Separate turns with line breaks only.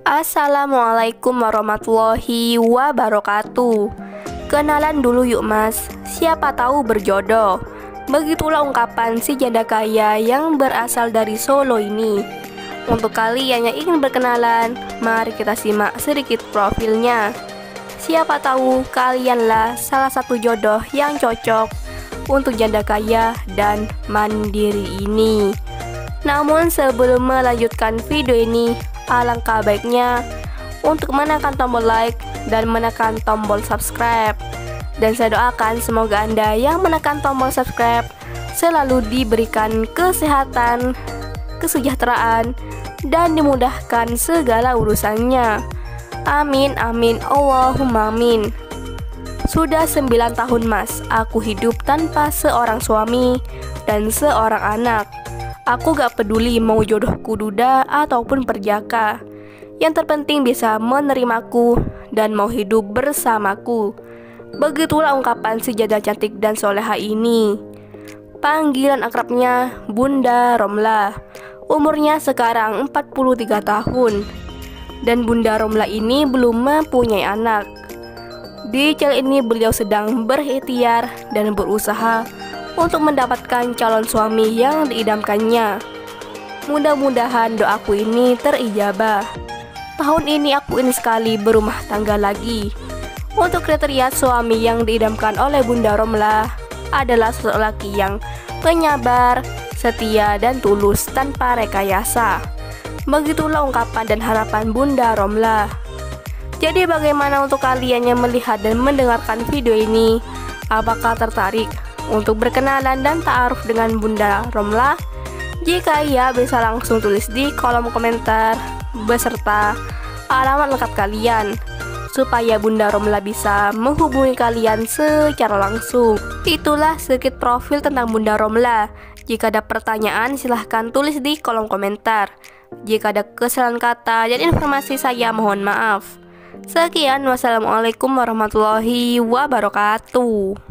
Assalamualaikum warahmatullahi wabarakatuh. Kenalan dulu yuk mas, siapa tahu berjodoh. Begitulah ungkapan si janda kaya yang berasal dari Solo ini. Untuk kalian yang ingin berkenalan, mari kita simak sedikit profilnya. Siapa tahu kalianlah salah satu jodoh yang cocok untuk janda kaya dan mandiri ini. Namun sebelum melanjutkan video ini, alangkah baiknya untuk menekan tombol like dan menekan tombol subscribe. Dan saya doakan semoga Anda yang menekan tombol subscribe selalu diberikan kesehatan, kesejahteraan, dan dimudahkan segala urusannya. Amin amin Allahumma amin. Sudah 9 tahun mas, aku hidup tanpa seorang suami dan seorang anak. Aku gak peduli mau jodohku duda ataupun perjaka. Yang terpenting bisa menerimaku dan mau hidup bersamaku. Begitulah ungkapan si janda cantik dan soleha ini. Panggilan akrabnya Bunda Romla. Umurnya sekarang 43 tahun. Dan Bunda Romla ini belum mempunyai anak. Di channel ini beliau sedang berikhtiar dan berusaha untuk mendapatkan calon suami yang diidamkannya. Mudah-mudahan doaku ini terijabah. Tahun ini aku ingin sekali berumah tangga lagi. Untuk kriteria suami yang diidamkan oleh Bunda Romla adalah sosok laki yang penyabar, setia, dan tulus tanpa rekayasa. Begitulah ungkapan dan harapan Bunda Romla. Jadi bagaimana untuk kalian yang melihat dan mendengarkan video ini? Apakah tertarik untuk berkenalan dan ta'aruf dengan Bunda Romla? Jika iya, bisa langsung tulis di kolom komentar beserta alamat lengkap kalian supaya Bunda Romla bisa menghubungi kalian secara langsung. Itulah sedikit profil tentang Bunda Romla. Jika ada pertanyaan silahkan tulis di kolom komentar. Jika ada kesalahan kata dan informasi saya mohon maaf. Sekian, wassalamualaikum warahmatullahi wabarakatuh.